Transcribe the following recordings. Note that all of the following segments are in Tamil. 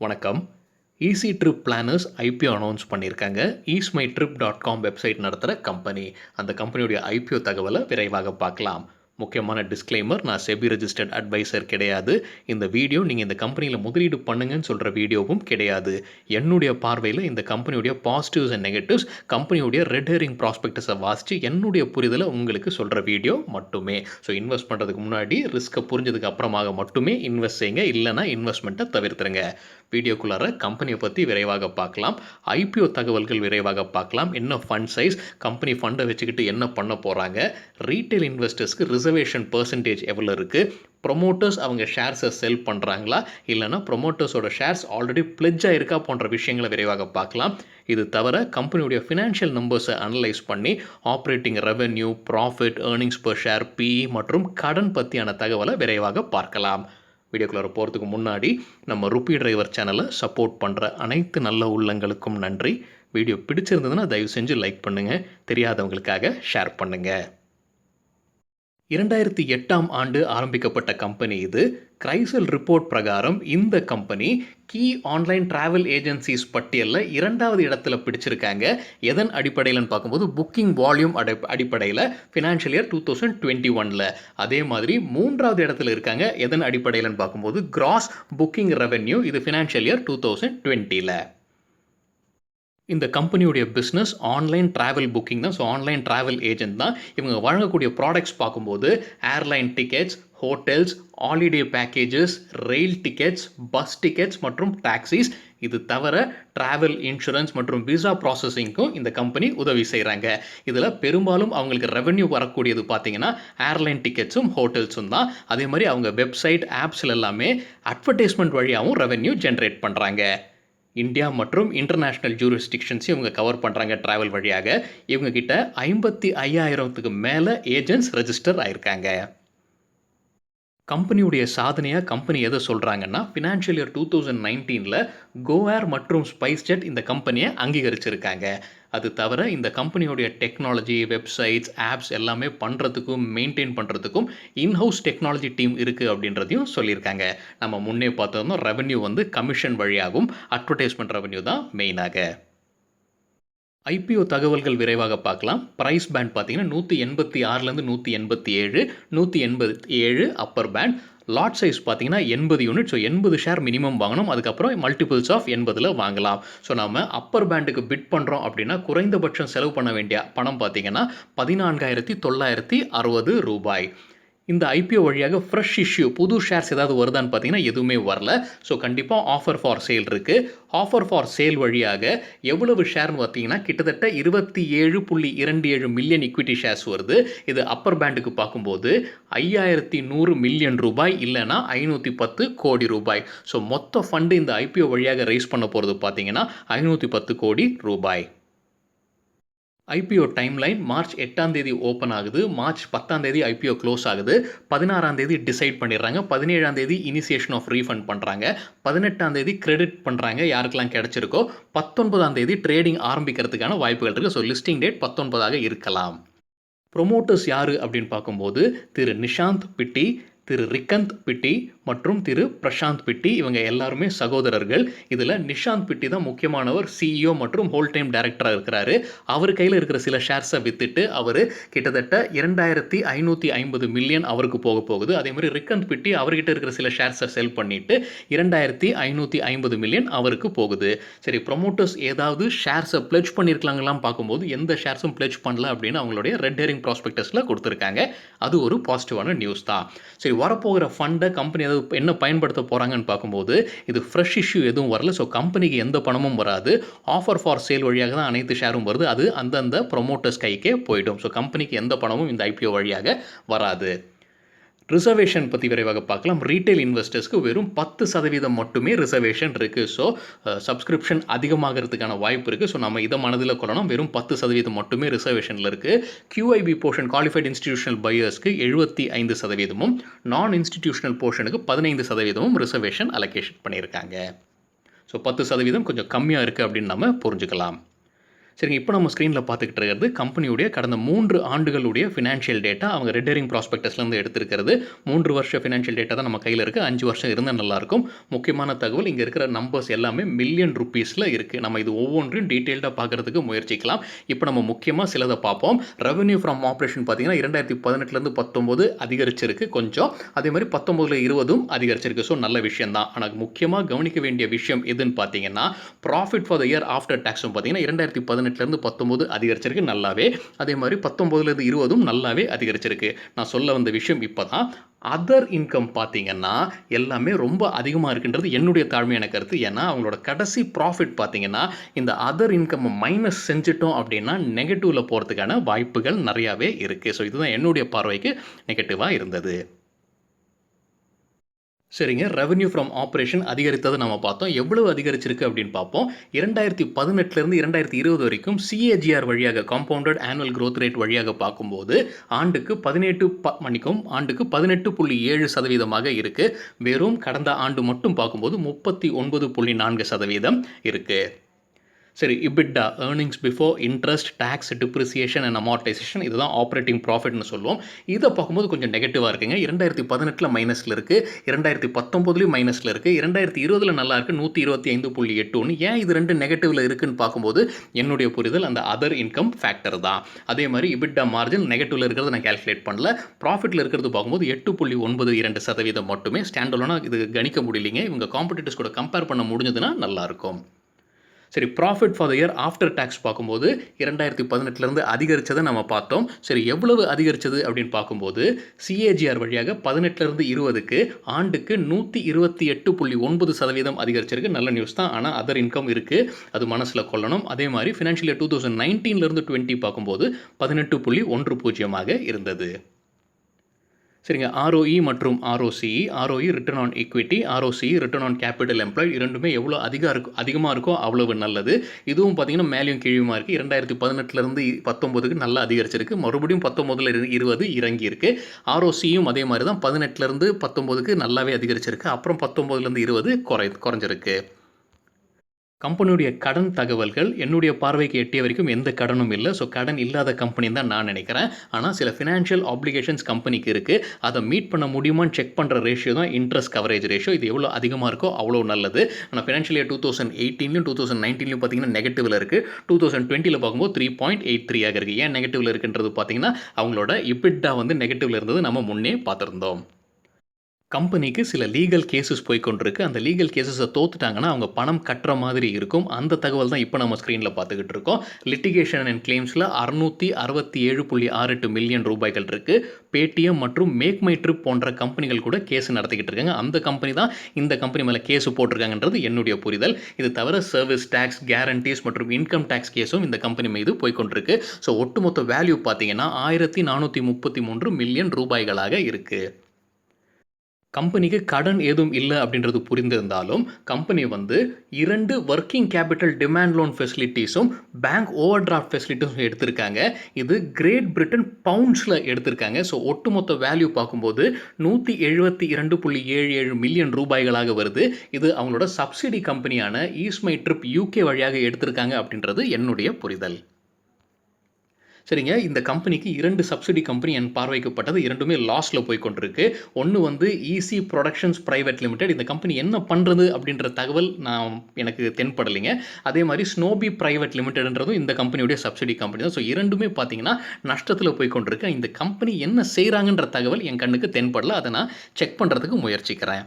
வணக்கம். Easy trip planners IPO announce பண்ணியிருக்காங்க. easemytrip.com வெப்சைட் நடத்துகிற கம்பெனி. அந்த கம்பெனியுடைய ஐபிஓ தகவலை விரைவாக பார்க்கலாம். முக்கியமான டிஸ்க்ளைமர், நான் செபி ரெஜிஸ்டர்ட் அட்வைசர் கிடையாது. இந்த வீடியோ நீங்கள் இந்த கம்பெனியில் முதலீடு பண்ணுங்கன்னு சொல்கிற வீடியோவும் கிடையாது. என்னுடைய பார்வையில் இந்த கம்பெனியுடைய பாசிட்டிவ்ஸ் அண்ட் நெகட்டிவ்ஸ், கம்பெனியுடைய ரெட் ஹெரிங் ப்ராஸ்பெக்டஸை வாசித்து என்னுடைய புரிதலை உங்களுக்கு சொல்கிற வீடியோ மட்டுமே. ஸோ இன்வெஸ்ட் பண்ணுறதுக்கு முன்னாடி ரிஸ்க்கை புரிஞ்சதுக்கு அப்புறமாக மட்டுமே இன்வெஸ்ட் செய்யுங்க, இல்லைனா இன்வெஸ்ட்மெண்ட்டை தவிர்த்துருங்க. வீடியோக்குள்ளார கம்பெனியை பற்றி விரைவாக பார்க்கலாம். ஐபிஓ தகவல்கள் விரைவாக பார்க்கலாம். என்ன ஃபண்ட் சைஸ், கம்பெனி ஃபண்டை வச்சுக்கிட்டு என்ன பண்ண போகிறாங்க, ரீட்டைல் இன்வெஸ்டர்ஸ்க்கு ரிசர்வேஷன் பர்சன்டேஜ் எவ்வளோ இருக்குது, ப்ரொமோட்டர்ஸ் அவங்க ஷேர்ஸை செல் பண்ணுறாங்களா, இல்லைனா ப்ரொமோட்டர்ஸோட ஷேர்ஸ் ஆல்ரெடி பிளெட்ஜ் ஆகிருக்கா போன்ற விஷயங்களை விரைவாக பார்க்கலாம். இது தவிர கம்பெனியுடைய ஃபினான்ஷியல் நம்பர்ஸை அனலைஸ் பண்ணி operating revenue, profit, earnings per share, PE மற்றும் கடன் பற்றியான தகவலை விரைவாக பார்க்கலாம். வீடியோக்குள்ளே போகிறதுக்கு முன்னாடி நம்ம ருப்பி டிரைவர் சேனலை சப்போர்ட் பண்ணுற அனைத்து நல்ல உள்ளங்களுக்கும் நன்றி. வீடியோ பிடிச்சிருந்ததுன்னா தயவு செஞ்சு லைக் பண்ணுங்கள், தெரியாதவங்களுக்காக ஷேர் பண்ணுங்கள். 2008ஆம் ஆண்டு ஆரம்பிக்கப்பட்ட கம்பெனி இது. கிரைசல் ரிப்போர்ட் பிரகாரம் இந்த கம்பெனி கீ ஆன்லைன் டிராவல் ஏஜென்சிஸ் பட்டியலில் 2வது இடத்துல பிடிச்சிருக்காங்க. எதன் அடிப்படையில்னு பார்க்கும்போது புக்கிங் வால்யூம் அடிப்படையில் ஃபினான்ஷியல் இயர் 2021. அதே மாதிரி 3வது இடத்துல இருக்காங்க. எதன் அடிப்படையில்னு பார்க்கும்போது கிராஸ் புக்கிங் ரெவென்யூ, இது ஃபினான்ஷியல் இயர் 2020. இந்த கம்பெனியுடைய பிஸ்னஸ் ஆன்லைன் ட்ராவல் புக்கிங் தான். ஸோ ஆன்லைன் ட்ராவல் ஏஜென்ட் தான். இவங்க வழங்கக்கூடிய ப்ராடக்ட்ஸ் பார்க்கும்போது airline tickets, hotels, holiday packages, rail tickets, bus tickets மற்றும் டாக்ஸிஸ். இது தவிர ட்ராவல் இன்சூரன்ஸ் மற்றும் விசா ப்ராசஸிங்க்கும் இந்த கம்பெனி உதவி செய்கிறாங்க. இதில் பெரும்பாலும் அவங்களுக்கு ரெவென்யூ வரக்கூடியது பார்த்தீங்கன்னா ஏர்லைன் டிக்கெட்ஸும் ஹோட்டல்ஸும் தான். அதே மாதிரி அவங்க வெப்சைட், ஆப்ஸில் எல்லாமே அட்வர்டைஸ்மெண்ட் வழியாகவும் ரெவென்யூ ஜென்ரேட் பண்ணுறாங்க. இந்தியா மற்றும் இன்டர்நேஷ்னல் ஜூரிஸ்டிக்ஷன்ஸையும் இவங்க கவர் பண்ணுறாங்க ட்ராவல் வழியாக. இவங்ககிட்ட 55,000க்கு மேலே ஏஜென்ட்ஸ் ரெஜிஸ்டர் ஆயிருக்காங்க. கம்பெனியுடைய சாதனையாக கம்பெனி எதை சொல்கிறாங்கன்னா, ஃபினான்ஷியல் இயர் 2019 கோஏர் மற்றும் ஸ்பைஸ்ஜெட் இந்த கம்பெனியை அங்கீகரிச்சிருக்காங்க. அது தவிர இந்த கம்பெனியோடைய டெக்னாலஜி, வெப்சைட்ஸ், ஆப்ஸ் எல்லாமே பண்ணுறதுக்கும் மெயின்டைன் பண்ணுறதுக்கும் இன்ஹவுஸ் டெக்னாலஜி டீம் இருக்குது அப்படின்றதையும் சொல்லியிருக்காங்க. நம்ம முன்னே பார்த்தோம்னா ரெவென்யூ கமிஷன் வழியாகவும் அட்வர்டைஸ்மெண்ட் ரெவென்யூ தான் மெயினாக. ஐபிஓ தகவல்கள் விரைவாக பார்க்கலாம். ப்ரைஸ் பேண்ட் பார்த்தீங்கன்னா 186லேருந்து 187, 187 அப்பர் பேண்ட். லாட் சைஸ் பார்த்தீங்கன்னா 80 யூனிட். ஸோ 80 ஷேர் மினிமம் வாங்கணும். அதுக்கப்புறம் மல்டிபிள்ஸ் ஆஃப் 80ல் வாங்கலாம். ஸோ நம்ம அப்பர் பேண்டுக்கு பிட் பண்ணுறோம் அப்படின்னா குறைந்தபட்சம் செலவு பண்ண வேண்டிய பணம் பார்த்தீங்கன்னா 14,960 ரூபாய். இந்த ஐபிஓ வழியாக ஃப்ரெஷ் இஷ்யூ, புது ஷேர்ஸ் ஏதாவது வருதான்னு பார்த்தீங்கன்னா எதுவுமே வரல. ஸோ கண்டிப்பாக ஆஃபர் ஃபார் சேல் இருக்குது. ஆஃபர் ஃபார் சேல் வழியாக எவ்வளவு ஷேர்னு பார்த்தீங்கன்னா கிட்டத்தட்ட 27.27 மில்லியன் இக்விட்டி ஷேர்ஸ் வருது. இது அப்பர் பேண்டுக்கு பார்க்கும்போது 5,100 மில்லியன் ரூபாய், இல்லைனா 510 கோடி ரூபாய். ஸோ மொத்த ஃபண்டு இந்த ஐபிஓ வழியாக ரைஸ் பண்ண போகிறது பார்த்தீங்கன்னா 510 கோடி ரூபாய். ஐபிஓ டைம்லைன் மார்ச் 8ஆம் தேதி ஓப்பன் ஆகுது. மார்ச் 10ஆம் தேதி ஐபிஓ க்ளோஸ் ஆகுது. 16ஆம் தேதி டிசைட் பண்ணிடுறாங்க. 17ஆம் தேதி இனிஷியேஷன் ஆஃப் ரீஃபண்ட் பண்ணுறாங்க. 18ஆம் தேதி கிரெடிட் பண்ணுறாங்க யாருக்கெல்லாம் கிடச்சிருக்கோ. 19ஆம் தேதி ட்ரேடிங் ஆரம்பிக்கிறதுக்கான வாய்ப்புகள் இருக்குது. ஸோ லிஸ்டிங் டேட் 19ஆக இருக்கலாம். ப்ரொமோட்டர்ஸ் யார் அப்படின்னு பார்க்கும்போது திரு நிஷாந்த் பிட்டி, திரு ரிக்கந்த் பிட்டி மற்றும் திரு பிரசாந்த் பிட்டி, இவங்க எல்லாருமே சகோதரர்கள். இதில் நிஷாந்த் பிட்டி தான் முக்கியமானவர். சிஇஓ மற்றும் ஹோல் டைம் டைரக்டராக இருக்கிறாரு. அவர் கையில் இருக்கிற சில ஷேர்ஸை விற்றுட்டு அவர் கிட்டத்தட்ட 2,550 மில்லியன் அவருக்கு போகுது. அதே மாதிரி ரிக்கந்த் பிட்டி அவர்கிட்ட இருக்கிற சில ஷேர்ஸை செல் பண்ணிவிட்டு 2,550 மில்லியன் அவருக்கு போகுது. சரி, ப்ரொமோட்டர்ஸ் ஏதாவது ஷேர்ஸை பிளெட்ஜ் பண்ணியிருக்கலாங்களாம் பார்க்கும்போது எந்த ஷேர்ஸும் பிளெட்ஜ் பண்ணல அப்படின்னு அவங்களுடைய ரெட் ஹெரிங் ப்ராஸ்பெக்டஸில் கொடுத்துருக்காங்க. அது ஒரு பாசிட்டிவான நியூஸ் தான். சரி, வரப்போகிற ஃபண்டை கம்பெனி என்ன பயன்படுத்த போகிறாங்கன்னு பார்க்கும்போது இது ஃப்ரெஷ் இஷ்யூ எதுவும் வரல. ஸோ கம்பெனிக்கு எந்த பணமும் வராது. ஆஃபர் ஃபார் சேல் வழியாக தான் அனைத்து ஷேரும் வருது. அது அந்தந்த ப்ரொமோட்டர்ஸ் கைக்கே போயிடும். ஸோ கம்பெனிக்கு எந்த பணமும் இந்த ஐபிஓ வழியாக வராது. ரிசர்வேஷன் பற்றி விரைவாக பார்க்கலாம். ரீட்டைல் இன்வெஸ்டர்ஸ்க்கு வெறும் 10% மட்டுமே ரிசர்வேஷன் இருக்குது. ஸோ சப்ஸ்கிரிப்ஷன் அதிகமாகிறதுக்கான வாய்ப்பு இருக்குது. ஸோ நம்ம இதை மனதில் கொள்ளணும். வெறும் 10% மட்டுமே ரிசர்வேஷனில் இருக்குது. QIB போர்ஷன், குவாலிஃபைட் இன்ஸ்டிடியூஷனல் பையர்ஸ்க்கு 75%, நான் இன்ஸ்டிடியூஷனல் போர்ஷனுக்கு 15% ரிசர்வேஷன் அலோகேஷன் பண்ணியிருக்காங்க. ஸோ 10% கொஞ்சம் கம்மியாக இருக்குது அப்படின்னு நம்ம புரிஞ்சுக்கலாம். சரிங்க. இப்போ நம்ம ஸ்க்ரீன்ல பார்த்துக்கிட்டு இருக்கிறது கம்பெனியுடைய கடந்த 3 ஆண்டுகளுடைய ஃபினான்ஷியல் டேட்டா. அவங்க ரெட் ஹெரிங் ப்ராஸ்பெக்டஸ்லேருந்து எடுத்திருக்கிறது. 3 வருஷ ஃபினான்ஷியல் டேட்டா தான் நம்ம கையில இருக்கு. 5 வருஷம் இருந்தா நல்லாயிருக்கும். முக்கியமான தகவல் இங்க இருக்கிற நம்பர்ஸ் எல்லாமே மில்லியன் ரூப்பீஸ்ல இருக்கு. நம்ம இது ஒவ்வொன்றையும் டீட்டெயில்டா பார்க்கறதுக்கு முயற்சிக்கலாம். இப்போ நம்ம முக்கியமா சிலத பார்ப்போம். ரெவென்யூ ஃப்ரம் ஆப்பரேஷன் பார்த்தீங்கன்னா 2018லேருந்து 19 அதிகரிச்சிருக்கு கொஞ்சம். அதே மாரி 19ல 20ம் அதிகரிச்சிருக்கு. ஸோ நல்ல விஷயம் தான். ஆனா முக்கியமா கவனிக்க வேண்டிய விஷயம் எதுன்னு பார்த்தீங்கன்னா, profit for the year after டாக்ஸும் பார்த்தீங்கன்னா 2018லேருந்து 19 அதிகரிச்சிருக்கு நல்லாவே. அதே மாரி 19லேருந்து 20ம் நல்லாவே அதிகரிச்சிருக்கு. நான் சொல்ல வந்த விஷயம் இப்பதான். அதர் இன்கம் பார்த்தீங்கன்னா, எல்லாமே ரொம்ப அதிகமா இருக்குன்றது என்னுடைய தாழ்மையான கருத்து. ஏன்னா, அவங்களோட கடைசி ப்ராஃபிட் பார்த்தீங்கன்னா, இந்த அதர் இன்கம்ம மைனஸ் செஞ்சுட்டோம் அப்படின்னா, நெகட்டிவ்ல போறதுக்கான வாய்ப்புகள் நெறையாவே இருக்கு. ஸோ இதுதான் என்னுடைய பார்வைக்கு நெகட்டிவா இருந்தது. சரிங்க. ரெவென்யூ ஃப்ரம் ஆப்பரேஷன் அதிகரித்தத நம்ம பார்த்தோம். எவ்வளவு அதிகரிச்சிருக்கு அப்படின்னு பார்ப்போம். 2018லேருந்து 2020 வரைக்கும் சிஏஜிஆர் வழியாக காம்பவுண்டட் ஆனுவல் குரோத் ரேட் வழியாக பார்க்கும்போது, ஆண்டுக்கு 18.7% இருக்கு. வெறும் கடந்த ஆண்டு மட்டும் பார்க்கும்போது 39.4% இருக்கு. சரி, EBITDA earnings before interest, tax, depreciation and amortisation இதுதான் ஆப்பரேட்டிங் ப்ராஃபிட்னு சொல்லுவோம். இத பார்க்கும்போது கொஞ்சம் நெகட்டிவா இருக்குங்க. 2018ல மைனஸ்ல இருக்கு. 2019லயும் மைனஸ்ல இருக்கு. 2020ல நல்லா இருக்கு. 125.81. ஏன் இது 2 நெகட்டிவ்ல இருக்குன்னு பார்க்கும்போது, என்னுடைய புரிதல் அந்த அதர் இன்கம் ஃபேக்டர் தான். அதே மாரி இபிட்டா மார்ஜின் நெகட்டிவ்ல இருக்கிறத நான் கால்குலேட் பண்ணல. ப்ராஃபிட்ல இருக்கிறது பார்க்கும்போது 8.92% மட்டுமே. ஸ்டாண்ட் அலோனா இது கணிக்க முடியலைங்க. இவங்க காம்படிட்டர்ஸ் கூட கம்பேர் பண்ண முடிஞ்சதுன்னா நல்லாயிருக்கும். சரி, profit for the year after tax பார்க்கும்போது 2018லேருந்து அதிகரிச்சதை நம்ம பார்த்தோம். சரி, எவ்வளவு அதிகரிச்சது அப்படின்னு பார்க்கும்போது, சிஏஜிஆர் வழியாக 18லேருந்து 20க்கு ஆண்டுக்கு 128.9% அதிகரிச்சிருக்கு. நல்ல நியூஸ் தான். ஆனா அதர் இன்கம் இருக்கு. அது மனசுல கொள்ளணும். அதே மாரி ஃபினான்ஷியல் இயர் 2019லேருந்து 20 பார்க்கும்போது 18.10 இருந்தது. சரிங்க. ROE மற்றும் ROCE. ROE return on equity, ROCE return on capital employed இரண்டுமே எவ்வளோ அதிகமா இருக்கோ அவ்வளவு நல்லது. இதுவும் பார்த்தீங்கன்னா மேலேயும் கீழயுமா இருக்கு. 2018லேருந்து 19க்கு நல்லா அதிகரிச்சிருக்கு. மறுபடியும் 19ல 20 இறங்கியிருக்கு. ROCயும் அதே மாரி தான் 18லேருந்து 19க்கு நல்லாவே அதிகரிச்சிருக்கு. அப்புறம் 19லேருந்து 20 குறைஞ்சிருக்கு. கம்பெனியுடைய கடன் தகவல்கள் என்னுடைய பார்வைக்கு எட்டிய வரைக்கும் எந்த கடனும் இல்ல. ஸோ கடன் இல்லாத கம்பெனின்னு தான் நான் நினைக்கிறேன். ஆனா சில ஃபினான்ஷியல் ஆப்ளிகேஷன்ஸ் கம்பெனிக்கு இருக்கு. அத மீட் பண்ண முடியுமான்னு செக் பண்ற ரேஷியோ தான் இன்ட்ரெஸ்ட் கவரேஜ் ரேஷியோ. இது எவ்வளோ அதிகமா இருக்கோ அவ்வளோ நல்லது. ஆனா ஃபினான்ஷியல் இயர் 2018லயும் 2019லயும் பார்த்தீங்கன்னா நெகட்டிவ்ல இருக்கு. 2020ல பார்க்கும்போது 3.83 இருக்கு. ஏன் நெகட்டிவ்ல இருக்குன்றது பார்த்தீங்கன்னா, அவங்களோட இபிட்டா வந்து நெகட்டிவ்ல இருந்தது நம்ம முன்னே பார்த்திருந்தோம். கம்பெனிக்கு சில லீகல் கேஸஸ் போய்க்கொண்டிருக்கு. அந்த லீகல் கேஸஸ தோத்துட்டாங்கன்னா, அவங்க பணம் கட்டுற மாதிரி இருக்கும். அந்த தகவல் தான் இப்ப நம்ம ஸ்க்ரீன்ல பார்த்துக்கிட்டு இருக்கோம். லிட்டிகேஷன் அண்ட் கிளைம்ஸ்ல $667.68 மில்லியன் இருக்கு. Paytm மற்றும் மேக் மை ட்ரிப் போன்ற கம்பெனிகள் கூட கேஸ் நடத்திக்கிட்டு இருக்காங்க. அந்த கம்பெனி தான் இந்த கம்பெனி மேல கேஸ் போட்டிருக்காங்கன்றது என்னுடைய புரிதல். இது தவிர சர்விஸ் டாக்ஸ், கேரண்டீஸ் மற்றும் இன்கம் டாக்ஸ் கேஸும் இந்த கம்பெனி மீது போய்க்கொண்டிருக்கு. ஸோ ஒட்டுமொத்த வேல்யூ பார்த்தீங்கன்னா $1433 மில்லியன் இருக்கு. கம்பெனிக்கு கடன் ஏதும் இல்ல அப்படின்றது புரிந்திருந்தாலும், கம்பெனி வந்து 2 வொர்க்கிங் கேப்பிட்டல் டிமாண்ட் லோன் ஃபெசிலிட்டீஸும், பேங்க் ஓவர் டிராஃப்ட் ஃபெசிலிட்டீஸும் எடுத்திருக்காங்க. இது கிரேட் பிரிட்டன் பவுண்ட்ஸ்ல எடுத்திருக்காங்க. ஸோ ஒட்டுமொத்த வேல்யூ பார்க்கும்போது $172.77 மில்லியன் வருது. இது அவங்களோட சப்சிடி கம்பெனியான ஈஸ்ட் மை ட்ரிப் யுகே வழியாக எடுத்திருக்காங்க அப்படின்றது என்னுடைய புரிதல். சரிங்க. இந்த கம்பெனிக்கு 2 சப்சிடி கம்பெனி என் பார்வைக்குப்பட்டது. 2மே லாஸ்ல போய் கொண்டிருக்கு. ஒண்ணு வந்து ஈசி புரொடக்ஷன்ஸ் பிரைவேட் லிமிடெட். இந்த கம்பெனி என்ன பண்றது அப்படின்ற தகவல் எனக்கு தென்படலைங்க. அதே மாரி ஸ்னோபி பிரைவேட் லிமிடெட்ன்றதும் இந்த கம்பெனியுடைய சப்சிடி கம்பெனி தான். ஸோ 2மே பார்த்தீங்கன்னா நஷ்டத்துல போய் கொண்டிருக்கு. இந்த கம்பெனி என்ன செய்றாங்கன்ற தகவல் என் கண்ணுக்கு தென்படல. அத நான் செக் பண்றதுக்கு முயற்சிக்கிறேன்.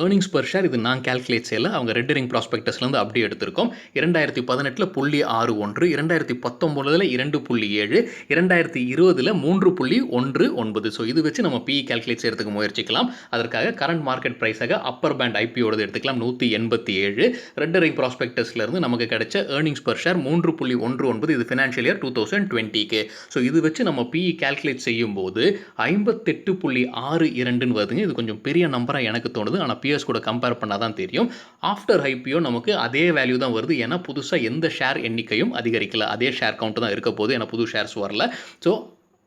ஏர்னிங்ஸ் பெர் ஷேர் இது நான் கால்குலேட் செய்யல. அவங்க ரெட் ஹெரிங் ப்ராஸ்பெக்டஸ்லேருந்து அப்படியே எடுத்திருக்கோம். 2018ல 0.61, 2019ல 2.7, 2020ல 3.19. ஸோ இது வச்சு நம்ம PE கால்குலேட் செய்யறதுக்கு முயற்சிக்கலாம். அதற்காக கரண்ட் மார்க்கெட் பிரைஸாக அப்பர் பேண்ட் IPOடது எடுத்துக்கலாம் 187. ரெட் ஹெரிங் ப்ராஸ்பெக்டஸ்லேருந்து நமக்கு கிடைச்ச ஏர்னிங்ஸ் பெர் ஷேர் 3.19. இது ஃபினான்ஷியல் இயர் 2020க்கு. ஸோ இது வச்சு நம்ம PE கால்குலேட் செய்யும்போது 58.62ன்னு வருதுங்க. இது கொஞ்சம் பெரிய நம்பரா எனக்கு தோணுது. ஆனா பியர்ஸ் கூட கம்பேர் பண்ணா தான் தெரியும். ஆஃப்டர் IPO நமக்கு அதே வேல்யூ தான் வருது. ஏன்னா புதுசா எந்த ஷேர் எண்ணிக்கையும் அதிகரிக்கல. அதே ஷேர் கவுண்ட் தான் இருக்க போகுது. ஏன்னா புது ஷேர்ஸ் வரல. ஸோ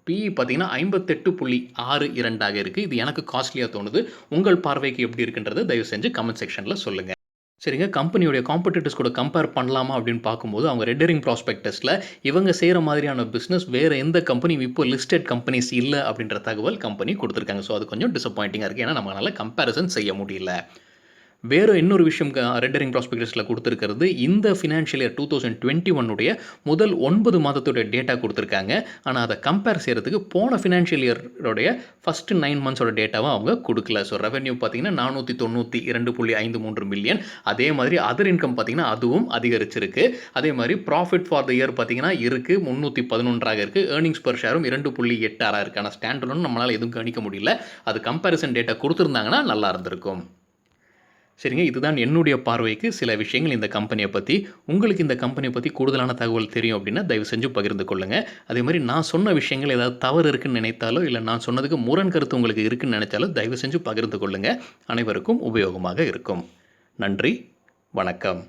PE பார்த்தீங்கன்னா 58.62 இருக்கு. இது எனக்கு காஸ்ட்லியா தோணுது. உங்கள் பார்வைக்கு எப்படி இருக்குன்றத தயவு செஞ்சு கமெண்ட் செக்ஷன்ல சொல்லுங்க. சரிங்க. கம்பெனியுடைய காம்படிட்டர்ஸ் கூட கம்பேர் பண்ணலாமா அப்படின்னு பார்க்கும்போது, அவங்க ரெட் ஹெரிங் ப்ராஸ்பெக்டஸ்ல இவங்க செய்ற மாதிரியான பிசினஸ் வேற எந்த கம்பெனியும் இப்போ லிஸ்டட் கம்பெனிஸ் இல்ல அப்படின்ற தகவல் கம்பெனி குடுத்துருக்காங்க. ஸோ அது கொஞ்சம் டிசப்பாயிண்டிங்கா இருக்கு. ஏன்னா நம்மளால கம்பேரிசன் செய்ய முடியல. வேற இன்னொரு விஷயம் ரெட் ஹெரிங் ப்ராஸ்பெக்டஸ்ல குடுத்திருக்கிறது, இந்த ஃபினான்ஷியல் இயர் 2021 உடைய முதல் 9 மாதத்துடைய டேட்டா குடுத்திருக்காங்க. ஆனா அத கம்பேர் செய்றதுக்கு போன ஃபினான்ஷியல் இயர் உடைய ஃபர்ஸ்ட் 9 மந்த்ஸோட டேட்டாவ அவங்க குடுக்கல. ஸோ ரெவென்யூ பார்த்தீங்கன்னா 492.53 மில்லியன். அதே மாதிரி அதர் இன்கம் பார்த்தீங்கன்னா அதுவும் அதிகரிச்சிருக்கு. அதே மாதிரி ப்ராஃபிட் ஃபார் த இயர் பார்த்தீங்கன்னா இருக்கு 311 இருக்கு. ஏர்னிங்ஸ் பெர் ஷேரும் 2.86 இருக்கு. ஆனா ஸ்டாண்ட் அலோன் நம்மளால எதுவும் கணிக்க முடியல. அது கம்பேரிசன் டேட்டா குடுத்திருந்தாங்கன்னா நல்லா இருந்திருக்கும். சரிங்க. இதுதான் என்னுடைய பார்வைக்கு சில விஷயங்கள் இந்த கம்பெனிய பத்தி. உங்களுக்கு இந்த கம்பெனிய பத்தி கூடுதலான தகவல் தெரியும் அப்டின்னா, தயவு செஞ்சு பகிர்ந்து கொள்ளுங்க. அதேமாரி நான் சொன்ன விஷயங்கள் ஏதாவது தவறு இருக்குன்னு நினைத்தாலோ, இல்ல நான் சொன்னதுக்கு முரண் கருத்து உங்களுக்கு இருக்குன்னு நெனைச்சாலோ, தயவு செஞ்சு பகிர்ந்து கொள்ளுங்க. அனைவருக்கும் உபயோகமாக இருக்கும். நன்றி. வணக்கம்.